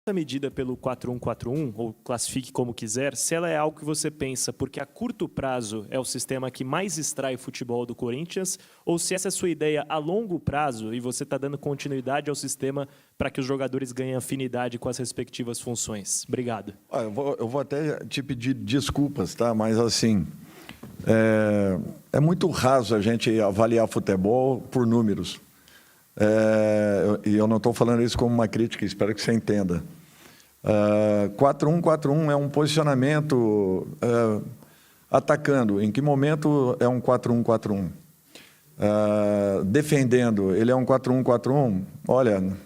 essa medida pelo 4-1-4-1, ou classifique como quiser, se ela é algo que você pensa porque a curto prazo é o sistema que mais extrai futebol do Corinthians, ou se essa é a sua ideia a longo prazo e você está dando continuidade ao sistema para que os jogadores ganhem afinidade com as respectivas funções. Obrigado. Eu vou até te pedir desculpas, tá? Mas assim, é muito raso a gente avaliar futebol por números. E eu não estou falando isso como uma crítica, espero que você entenda. 4-1-4-1 é um posicionamento atacando. Em que momento é um 4-1-4-1? Defendendo, ele é um 4-1-4-1? Olha,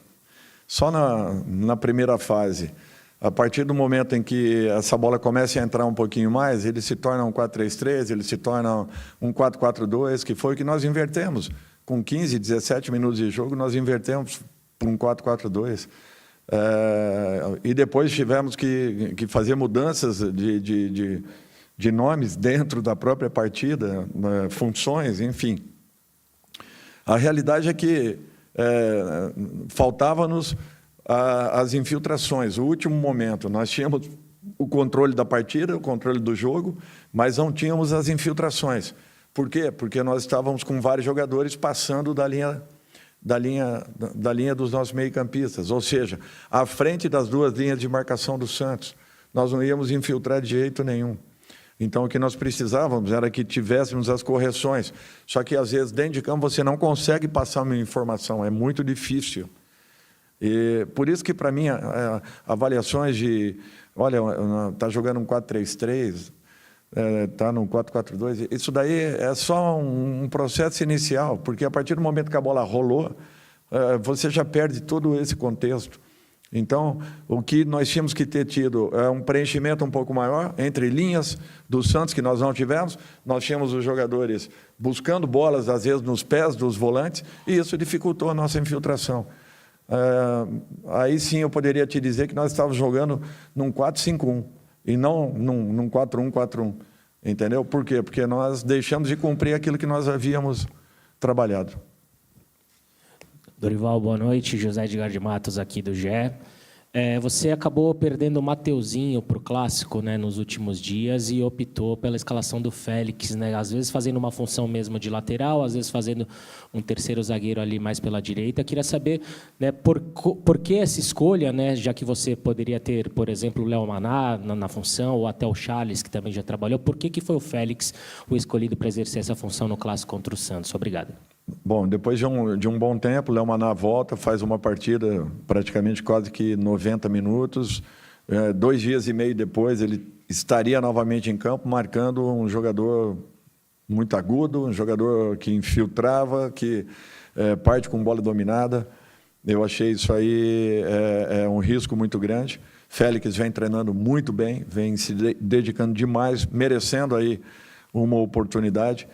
só na primeira fase. A partir do momento em que essa bola começa a entrar um pouquinho mais, ele se torna um 4-3-3, ele se torna um 4-4-2, que foi o que nós invertemos. Com 15, 17 minutos de jogo, nós invertemos para um 4-4-2. E depois tivemos que fazer mudanças de nomes dentro da própria partida, funções, enfim. A realidade é que faltava-nos as infiltrações. O último momento, nós tínhamos o controle da partida, o controle do jogo, mas não tínhamos as infiltrações. Por quê? Porque nós estávamos com vários jogadores passando da linha dos nossos meio-campistas, ou seja, à frente das duas linhas de marcação do Santos. Nós não íamos infiltrar de jeito nenhum. Então, o que nós precisávamos era que tivéssemos as correções. Só que, às vezes, dentro de campo, você não consegue passar uma informação, é muito difícil. E por isso que, para mim, avaliações de, olha, está jogando um 4-3-3, está no 4-4-2, isso daí é só um processo inicial, porque a partir do momento que a bola rolou, você já perde todo esse contexto. Então, o que nós tínhamos que ter tido é um preenchimento um pouco maior entre linhas do Santos, que nós não tivemos. Nós tínhamos os jogadores buscando bolas, às vezes, nos pés dos volantes, e isso dificultou a nossa infiltração. Aí sim eu poderia te dizer que nós estávamos jogando num 4-5-1 e não num 4-1-4-1, entendeu? Por quê? Porque nós deixamos de cumprir aquilo que nós havíamos trabalhado. Dorival, boa noite. José Edgar de Matos, aqui do GE. Você acabou perdendo o Mateuzinho para o Clássico, né, nos últimos dias e optou pela escalação do Félix, né, às vezes fazendo uma função mesmo de lateral, às vezes fazendo um terceiro zagueiro ali mais pela direita. Queria saber, né, por que essa escolha, né, já que você poderia ter, por exemplo, o Léo Maná na função, ou até o Charles, que também já trabalhou, por que foi o Félix o escolhido para exercer essa função no Clássico contra o Santos? Obrigado. Bom, depois de um bom tempo, o Léo Maná volta, faz uma partida praticamente quase que 90 minutos. 2 dias e meio depois, ele estaria novamente em campo, marcando um jogador muito agudo, um jogador que infiltrava, que parte com bola dominada. Eu achei isso aí um risco muito grande. Félix vem treinando muito bem, vem se dedicando demais, merecendo aí uma oportunidade.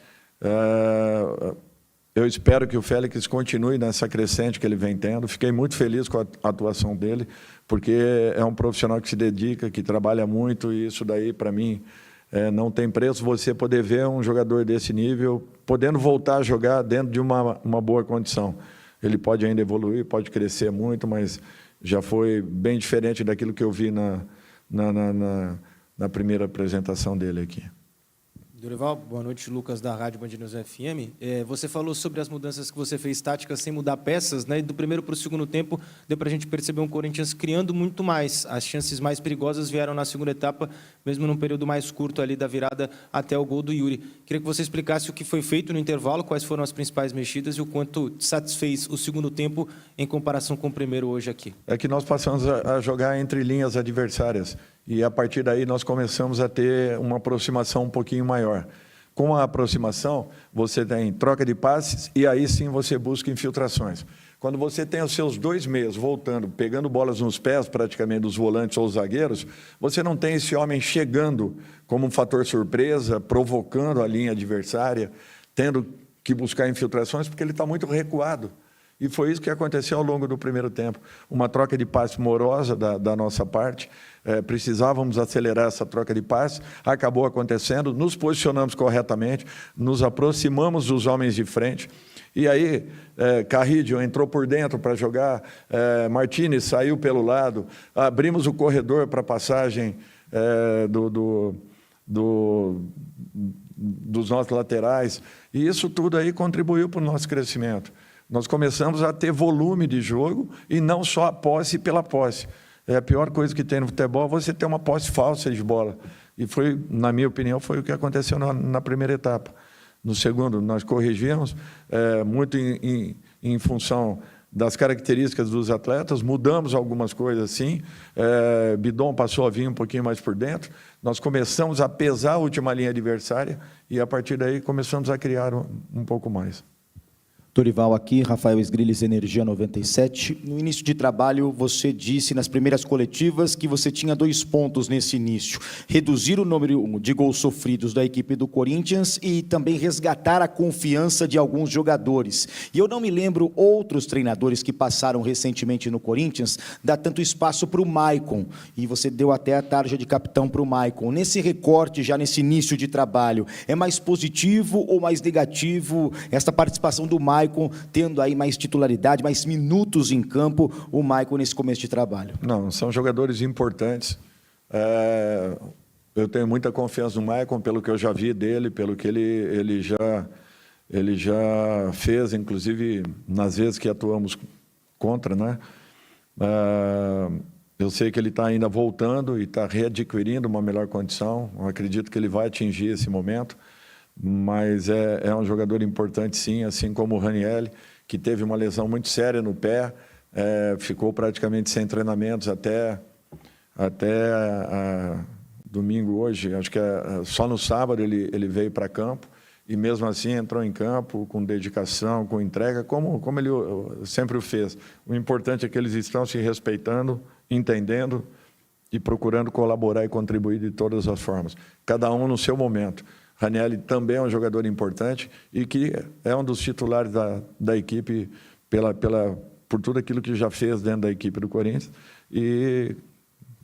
Eu espero que o Félix continue nessa crescente que ele vem tendo. Fiquei muito feliz com a atuação dele, porque é um profissional que se dedica, que trabalha muito, e isso daí, para mim, não tem preço. Você poder ver um jogador desse nível, podendo voltar a jogar dentro de uma boa condição. Ele pode ainda evoluir, pode crescer muito, mas já foi bem diferente daquilo que eu vi na primeira apresentação dele aqui. Dorival, boa noite, Lucas, da Rádio Band News FM. Você falou sobre as mudanças que você fez táticas sem mudar peças, né? E do primeiro para o segundo tempo, deu para a gente perceber um Corinthians criando muito mais. As chances mais perigosas vieram na segunda etapa, mesmo num período mais curto ali da virada até o gol do Yuri. Queria que você explicasse o que foi feito no intervalo, quais foram as principais mexidas e o quanto te satisfez o segundo tempo em comparação com o primeiro hoje aqui. É que nós passamos a jogar entre linhas adversárias. E, a partir daí, nós começamos a ter uma aproximação um pouquinho maior. Com a aproximação, você tem troca de passes e aí sim você busca infiltrações. Quando você tem os seus 2 meios voltando, pegando bolas nos pés, praticamente, dos volantes ou zagueiros, você não tem esse homem chegando como um fator surpresa, provocando a linha adversária, tendo que buscar infiltrações, porque ele está muito recuado. E foi isso que aconteceu ao longo do primeiro tempo. Uma troca de passe morosa da nossa parte, precisávamos acelerar essa troca de passe, acabou acontecendo, nos posicionamos corretamente, nos aproximamos dos homens de frente, e aí Carrillo entrou por dentro para jogar, Martínez saiu pelo lado, abrimos o corredor para a passagem dos nossos laterais, e isso tudo aí contribuiu para o nosso crescimento. Nós começamos a ter volume de jogo e não só a posse pela posse. A pior coisa que tem no futebol é você ter uma posse falsa de bola. E foi, na minha opinião, foi o que aconteceu na primeira etapa. No segundo, nós corrigimos, muito em função das características dos atletas, mudamos algumas coisas sim, Bidon passou a vir um pouquinho mais por dentro, nós começamos a pesar a última linha adversária e, a partir daí, começamos a criar um pouco mais. Dorival aqui, Rafael Esgriles, Energia 97. No início de trabalho, você disse nas primeiras coletivas que você tinha 2 pontos nesse início. Reduzir o número de gols sofridos da equipe do Corinthians e também resgatar a confiança de alguns jogadores. E eu não me lembro outros treinadores que passaram recentemente no Corinthians dar tanto espaço para o Maicon. E você deu até a tarja de capitão para o Maicon. Nesse recorte, já nesse início de trabalho, é mais positivo ou mais negativo essa participação do Maicon, tendo aí mais titularidade, mais minutos em campo, o Maicon nesse começo de trabalho? Não, são jogadores importantes. Eu tenho muita confiança no Maicon, pelo que eu já vi dele, pelo que ele já fez, inclusive nas vezes que atuamos contra, né? Eu sei que ele está ainda voltando e está readquirindo uma melhor condição. Eu acredito que ele vai atingir esse momento. Mas é um jogador importante sim, assim como o Ranieri, que teve uma lesão muito séria no pé, ficou praticamente sem treinamentos até domingo hoje, acho que só no sábado ele veio para campo, e mesmo assim entrou em campo com dedicação, com entrega, como ele sempre o fez. O importante é que eles estão se respeitando, entendendo e procurando colaborar e contribuir de todas as formas, cada um no seu momento. Ranieri também é um jogador importante e que é um dos titulares da equipe por tudo aquilo que já fez dentro da equipe do Corinthians e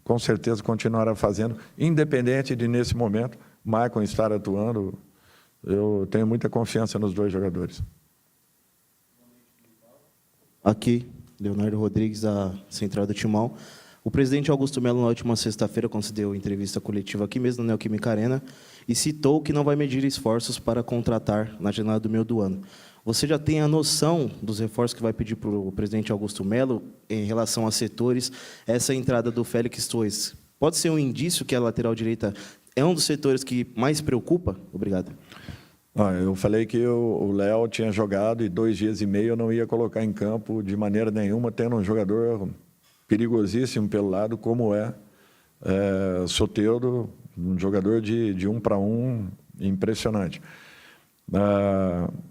com certeza continuará fazendo, independente de, nesse momento, Maicon estar atuando. Eu tenho muita confiança nos 2 jogadores. Aqui, Leonardo Rodrigues, da Central do Timão. O presidente Augusto Melo, na última sexta-feira, concedeu entrevista coletiva aqui mesmo, na Neoquímica Arena, e citou que não vai medir esforços para contratar na janela do meio do ano. Você já tem a noção dos reforços que vai pedir para o presidente Augusto Melo em relação a setores? Essa entrada do Félix Torres pode ser um indício que a lateral direita é um dos setores que mais preocupa? Obrigado. Eu falei que o Léo tinha jogado e 2 dias e meio eu não ia colocar em campo de maneira nenhuma, tendo um jogador perigosíssimo pelo lado, como Soteldo, um jogador de 1 para 1 impressionante.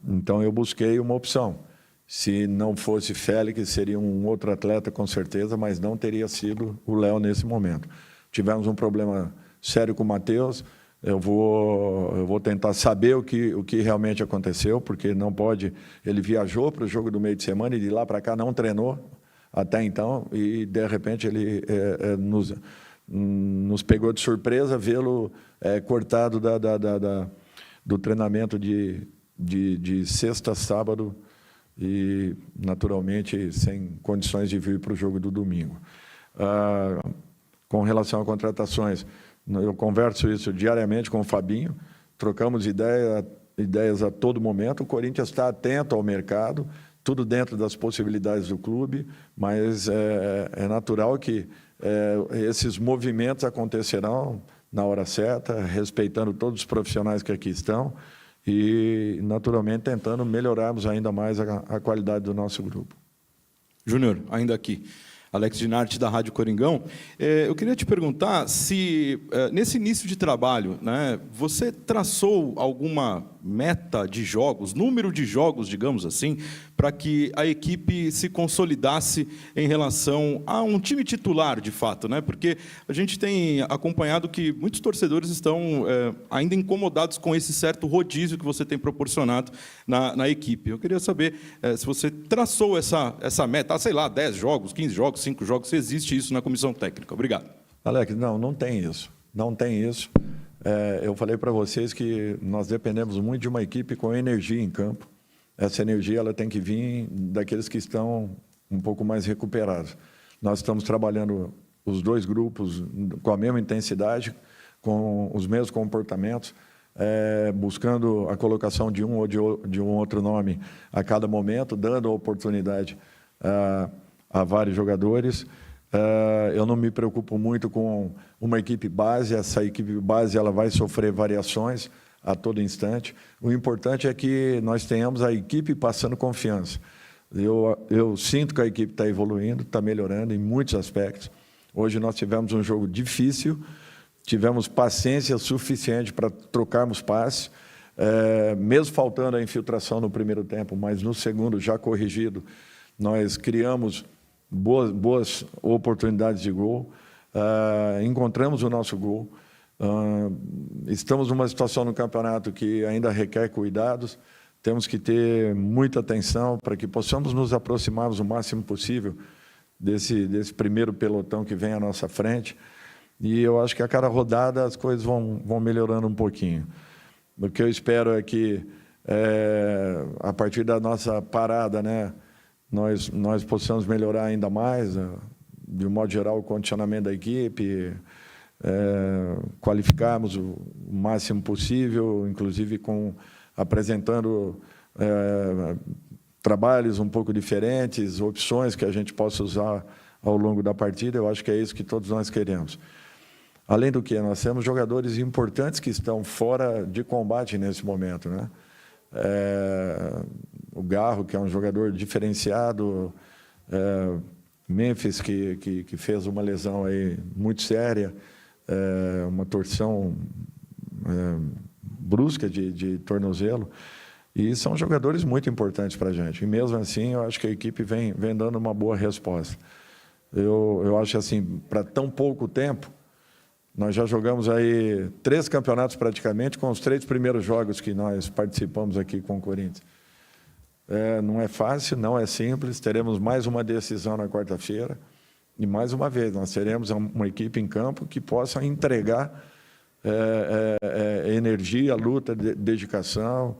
Então eu busquei uma opção. Se não fosse Félix, seria um outro atleta com certeza, mas não teria sido o Léo nesse momento. Tivemos um problema sério com o Matheus. Eu vou tentar saber o que realmente aconteceu, porque não pode. Ele viajou para o jogo do meio de semana e de lá para cá não treinou até então, e de repente ele nos pegou de surpresa vê-lo cortado do treinamento de sexta a sábado e, naturalmente, sem condições de vir para o jogo do domingo. Com relação a contratações, eu converso isso diariamente com o Fabinho, trocamos ideias a todo momento, o Corinthians está atento ao mercado, tudo dentro das possibilidades do clube, mas é natural que esses movimentos acontecerão na hora certa, respeitando todos os profissionais que aqui estão e, naturalmente, tentando melhorarmos ainda mais a qualidade do nosso grupo. Júnior, ainda aqui. Alex Dinarte, da Rádio Coringão. Eu queria te perguntar se, nesse início de trabalho, né, você traçou alguma meta de jogos, número de jogos, digamos assim, para que a equipe se consolidasse em relação a um time titular, de fato, né? Porque a gente tem acompanhado que muitos torcedores estão ainda incomodados com esse certo rodízio que você tem proporcionado na equipe. Eu queria saber se você traçou essa meta, sei lá, 10 jogos, 15 jogos, 5 jogos, se existe isso na comissão técnica. Obrigado. Alex, não tem isso. Não tem isso. Eu falei para vocês que nós dependemos muito de uma equipe com energia em campo. Essa energia ela tem que vir daqueles que estão um pouco mais recuperados. Nós estamos trabalhando os dois grupos com a mesma intensidade, com os mesmos comportamentos, buscando a colocação de um ou de um outro nome a cada momento, dando a oportunidade a vários jogadores. Eu não me preocupo muito com uma equipe base. Essa equipe base ela vai sofrer variações a todo instante. O importante é que nós tenhamos a equipe passando confiança. Eu sinto que a equipe está evoluindo, está melhorando em muitos aspectos. Hoje nós tivemos um jogo difícil, tivemos paciência suficiente para trocarmos passes, mesmo faltando a infiltração no primeiro tempo, mas no segundo, já corrigido, nós criamos boas oportunidades de gol, encontramos o nosso gol. Estamos numa situação no campeonato que ainda requer cuidados, temos que ter muita atenção para que possamos nos aproximarmos o máximo possível desse primeiro pelotão que vem à nossa frente, e eu acho que a cada rodada as coisas vão melhorando um pouquinho. O que eu espero é que, a partir da nossa parada, né, nós possamos melhorar ainda mais, de um modo geral, o condicionamento da equipe, qualificarmos o máximo possível, inclusive apresentando trabalhos um pouco diferentes, opções que a gente possa usar ao longo da partida. Eu acho que é isso que todos nós queremos. Além do que, nós temos jogadores importantes que estão fora de combate nesse momento, né? O Garro, que é um jogador diferenciado, Memphis, que fez uma lesão aí muito séria, uma torção brusca de tornozelo, e são jogadores muito importantes para a gente. E mesmo assim, eu acho que a equipe vem dando uma boa resposta. Eu acho assim, para tão pouco tempo, nós já jogamos aí 3 campeonatos praticamente com os 3 primeiros jogos que nós participamos aqui com o Corinthians. Não é fácil, não é simples. Teremos mais uma decisão na quarta-feira. E, mais uma vez, nós teremos uma equipe em campo que possa entregar energia, luta, dedicação.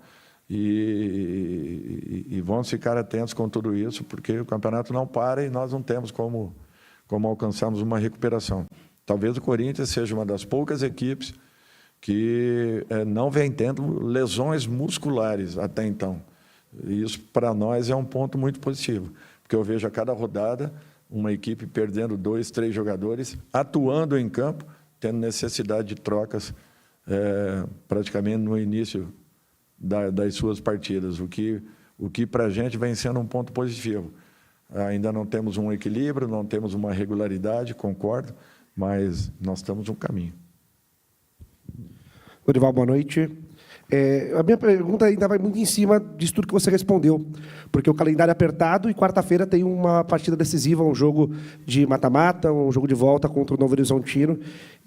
E vamos ficar atentos com tudo isso, porque o campeonato não para e nós não temos como alcançarmos uma recuperação. Talvez o Corinthians seja uma das poucas equipes que não vem tendo lesões musculares até então. E isso, para nós, é um ponto muito positivo, porque eu vejo a cada rodada uma equipe perdendo 2, 3 jogadores, atuando em campo, tendo necessidade de trocas praticamente no início das suas partidas, o que para a gente vem sendo um ponto positivo. Ainda não temos um equilíbrio, não temos uma regularidade, concordo, mas nós estamos no caminho. Dorival, boa noite. A minha pergunta ainda vai muito em cima disso tudo que você respondeu, porque o calendário é apertado e quarta-feira tem uma partida decisiva, um jogo de mata-mata, um jogo de volta contra o Novo Horizontino.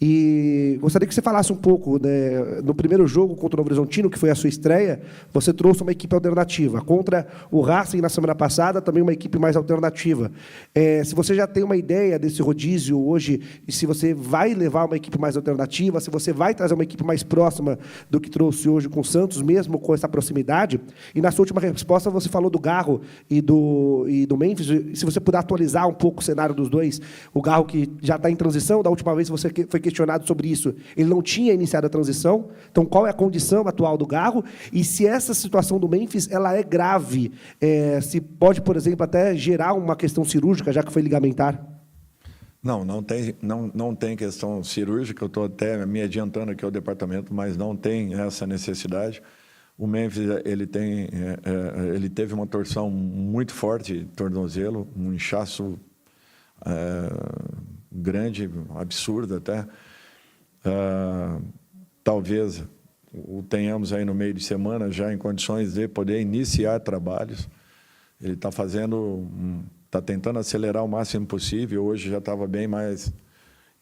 E gostaria que você falasse um pouco, né, no primeiro jogo contra o Novo Horizontino, que foi a sua estreia, você trouxe uma equipe alternativa. Contra o Racing, na semana passada, também uma equipe mais alternativa. Se você já tem uma ideia desse rodízio hoje, e se você vai levar uma equipe mais alternativa, se você vai trazer uma equipe mais próxima do que trouxe hoje com o Santos, mesmo com essa proximidade. E na sua última resposta você falou do Garro e do Memphis. Se você puder atualizar um pouco o cenário dos dois, o Garro que já está em transição, da última vez você foi questionado sobre isso, ele não tinha iniciado a transição. Então, qual é a condição atual do Garro? E se essa situação do Memphis ela é grave, se pode, por exemplo, até gerar uma questão cirúrgica, já que foi ligamentar? Não tem questão cirúrgica, eu estou até me adiantando aqui ao departamento, mas não tem essa necessidade. O Memphis ele teve uma torção muito forte, tornozelo, um inchaço grande, absurda até. Talvez o tenhamos aí no meio de semana já em condições de poder iniciar trabalhos. Ele está tentando acelerar o máximo possível. Hoje já estava bem mais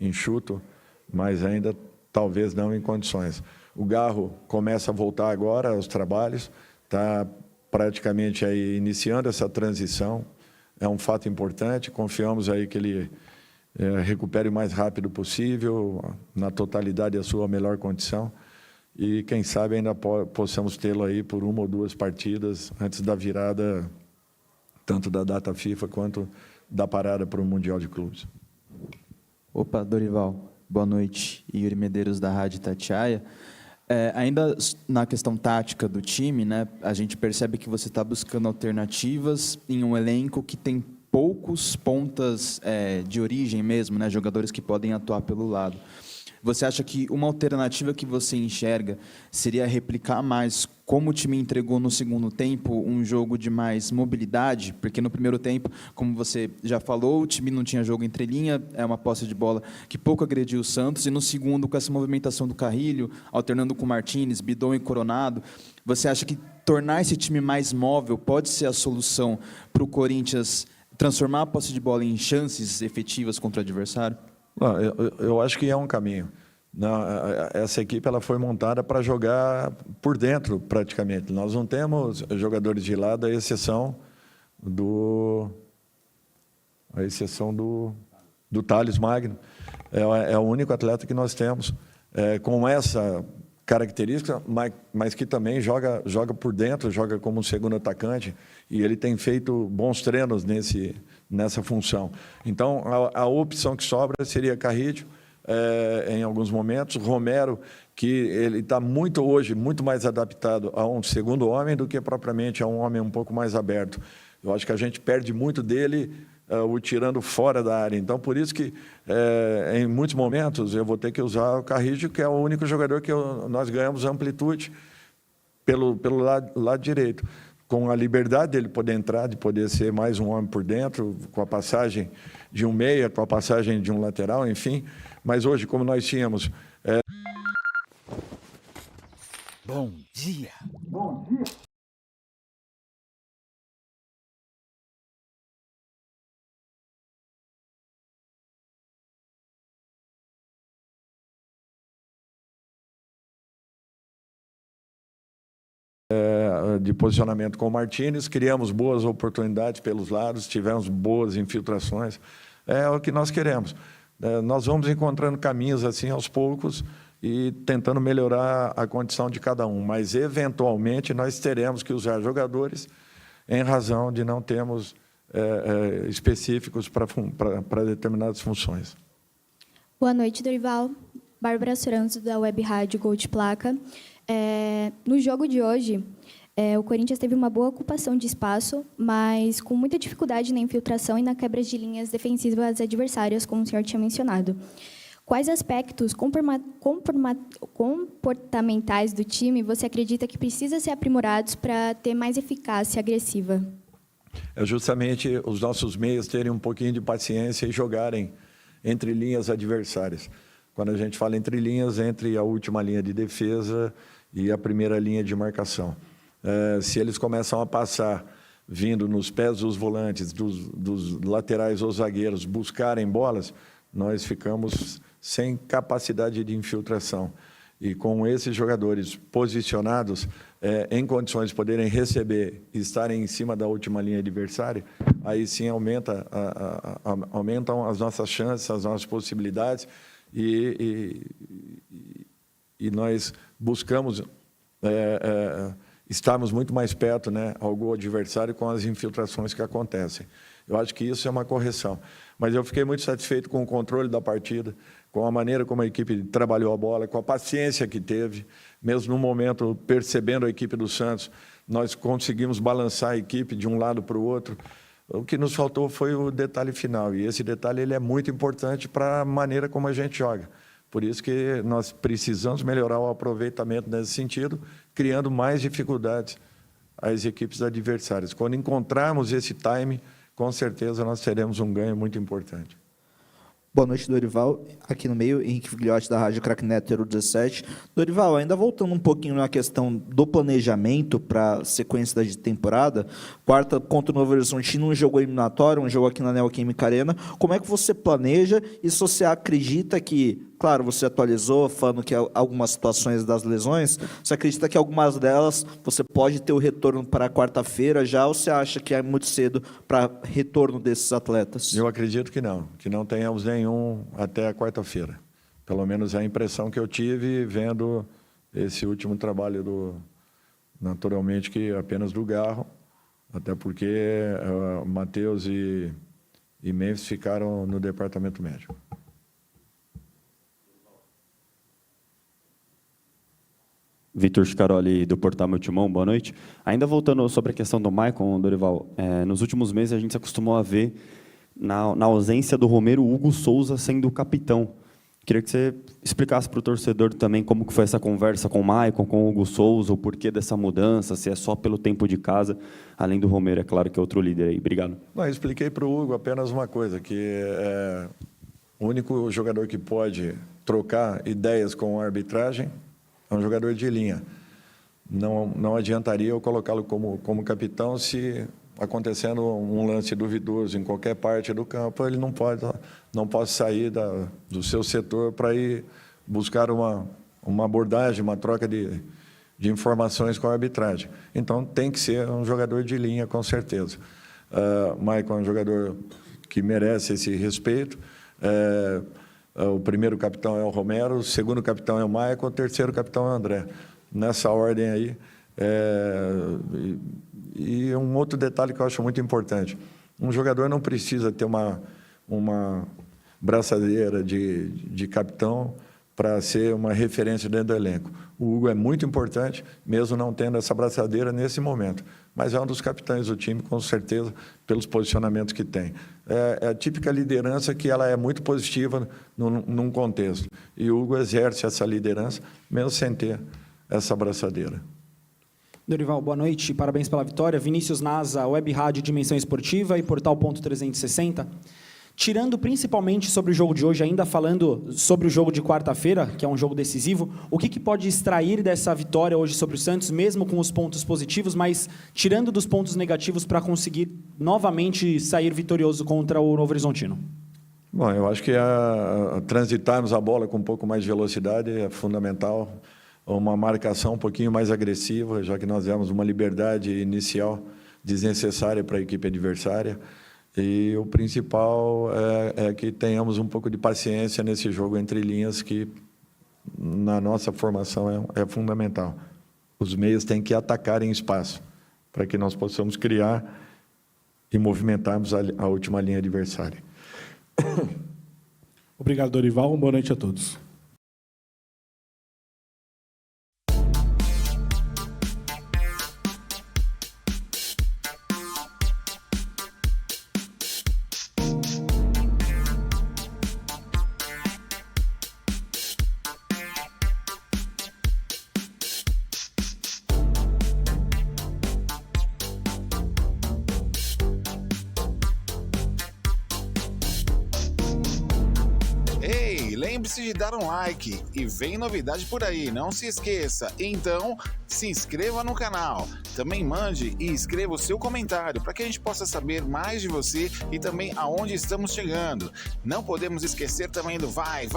enxuto, mas ainda talvez não em condições. O Garro começa a voltar agora aos trabalhos, está praticamente aí iniciando essa transição. É um fato importante, confiamos aí que ele recupere o mais rápido possível, na totalidade a sua melhor condição, e quem sabe ainda possamos tê-lo aí por 1 ou 2 partidas antes da virada, tanto da data FIFA quanto da parada para o Mundial de Clubes. Opa, Dorival, boa noite. Yuri Medeiros, da Rádio Itatiaia. Ainda na questão tática do time, né, a gente percebe que você está buscando alternativas em um elenco que tem poucos pontas de origem mesmo, né, jogadores que podem atuar pelo lado. Você acha que uma alternativa que você enxerga seria replicar mais, como o time entregou no segundo tempo, um jogo de mais mobilidade? Porque no primeiro tempo, como você já falou, o time não tinha jogo entre linha, é uma posse de bola que pouco agrediu o Santos, e no segundo, com essa movimentação do Carrilho, alternando com Martínez, Bidon e Coronado, você acha que tornar esse time mais móvel pode ser a solução para o Corinthians transformar a posse de bola em chances efetivas contra o adversário? Eu acho que é um caminho. Essa equipe ela foi montada para jogar por dentro, praticamente. Nós não temos jogadores de lado, à exceção do Thales Magno. É o único atleta que nós temos com essa característica, mas que também joga por dentro, joga como um segundo atacante, e ele tem feito bons treinos nessa função. Então, a opção que sobra seria Carrilho, em alguns momentos, Romero, que ele está hoje muito mais adaptado a um segundo homem do que propriamente a um homem um pouco mais aberto. Eu acho que a gente perde muito dele o tirando fora da área. Então, por isso que, em muitos momentos, eu vou ter que usar o Carrillo, que é o único jogador que nós ganhamos amplitude pelo lado direito, com a liberdade dele poder entrar, de poder ser mais um homem por dentro, com a passagem de um meia, com a passagem de um lateral, enfim. Mas hoje, como nós tínhamos... Bom dia. de posicionamento com o Martínez, criamos boas oportunidades pelos lados, tivemos boas infiltrações. É o que nós queremos. Nós vamos encontrando caminhos assim aos poucos e tentando melhorar a condição de cada um, mas eventualmente nós teremos que usar jogadores em razão de não termos específicos para determinadas funções. Boa noite, Dorival. Bárbara Soranzo, da Web Rádio Gol de Placa. No jogo de hoje, o Corinthians teve uma boa ocupação de espaço, mas com muita dificuldade na infiltração e na quebra de linhas defensivas adversárias, como o senhor tinha mencionado. Quais aspectos comportamentais do time você acredita que precisa ser aprimorados para ter mais eficácia agressiva? É justamente os nossos meias terem um pouquinho de paciência e jogarem entre linhas adversárias. Quando a gente fala entre linhas, entre a última linha de defesa e a primeira linha de marcação. Se eles começam a passar, vindo nos pés dos volantes, dos laterais ou zagueiros, buscarem bolas, nós ficamos sem capacidade de infiltração. E com esses jogadores posicionados, em condições de poderem receber e estarem em cima da última linha adversária, aí sim aumentam as nossas chances, as nossas possibilidades, e nós buscamos estarmos muito mais perto, né, ao gol adversário com as infiltrações que acontecem. Eu acho que isso é uma correção. Mas eu fiquei muito satisfeito com o controle da partida, com a maneira como a equipe trabalhou a bola, com a paciência que teve. Mesmo no momento, percebendo a equipe do Santos, nós conseguimos balançar a equipe de um lado para o outro. O que nos faltou foi o detalhe final, e esse detalhe ele é muito importante para a maneira como a gente joga. Por isso que nós precisamos melhorar o aproveitamento nesse sentido, criando mais dificuldades às equipes adversárias. Quando encontrarmos esse time com certeza nós teremos um ganho muito importante. Boa noite, Dorival. Aqui no meio, Henrique Figliotti, da Rádio Cracknet 17. Dorival, ainda voltando um pouquinho na questão do planejamento para a sequência da temporada, quarta contra o Novo Horizontino, um jogo eliminatório, um jogo aqui na Neoquímica Arena. Como é que você planeja e se você acredita que, claro, você atualizou falando que algumas situações das lesões, você acredita que algumas delas você pode ter o retorno para quarta-feira já, ou você acha que é muito cedo para retorno desses atletas? Eu acredito que não tenhamos nenhum até a quarta-feira. Pelo menos é a impressão que eu tive vendo esse último trabalho naturalmente que apenas do Garro, até porque Matheus e Memphis ficaram no departamento médico. Vitor Scaroli, do Portal Meu Timão, boa noite. Ainda voltando sobre a questão do Maicon, Dorival, nos últimos meses a gente se acostumou a ver, na ausência do Romero, o Hugo Souza sendo o capitão. Queria que você explicasse para o torcedor também como que foi essa conversa com o Maicon, com o Hugo Souza, o porquê dessa mudança, se é só pelo tempo de casa, além do Romero, é claro que é outro líder aí. Obrigado. Não, eu expliquei para o Hugo apenas uma coisa, que o único jogador que pode trocar ideias com a arbitragem é um jogador de linha. Não adiantaria eu colocá-lo como capitão se, acontecendo um lance duvidoso em qualquer parte do campo, ele não pode sair do seu setor para ir buscar uma abordagem, uma troca de informações com a arbitragem. Então, tem que ser um jogador de linha, com certeza. Maicon é um jogador que merece esse respeito. O primeiro capitão é o Romero, o segundo capitão é o Maicon, o terceiro capitão é o André. Nessa ordem aí. E um outro detalhe que eu acho muito importante. Um jogador não precisa ter uma braçadeira de capitão para ser uma referência dentro do elenco. O Hugo é muito importante, mesmo não tendo essa braçadeira nesse momento. Mas é um dos capitães do time, com certeza, pelos posicionamentos que tem. É a típica liderança que ela é muito positiva num contexto. E o Hugo exerce essa liderança, mesmo sem ter essa braçadeira. Dorival, boa noite, parabéns pela vitória. Vinícius Naza, Web Rádio Dimensão Esportiva e Portal Ponto 360. Tirando principalmente sobre o jogo de hoje, ainda falando sobre o jogo de quarta-feira, que é um jogo decisivo, o que pode extrair dessa vitória hoje sobre o Santos, mesmo com os pontos positivos, mas tirando dos pontos negativos para conseguir novamente sair vitorioso contra o Novo Horizontino? Bom, eu acho que transitarmos a bola com um pouco mais de velocidade é fundamental. Uma marcação um pouquinho mais agressiva, já que nós demos uma liberdade inicial desnecessária para a equipe adversária. E o principal é que tenhamos um pouco de paciência nesse jogo entre linhas, que na nossa formação é fundamental. Os meios têm que atacar em espaço, para que nós possamos criar e movimentarmos a última linha adversária. Obrigado, Dorival. Boa noite a todos. Lembre-se de dar um like e vem novidade por aí, não se esqueça. Então, se inscreva no canal. Também mande e escreva o seu comentário para que a gente possa saber mais de você e também aonde estamos chegando. Não podemos esquecer também do Vai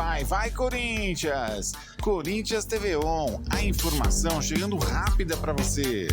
Corinthians! Corinthians TV On, a informação chegando rápida para você.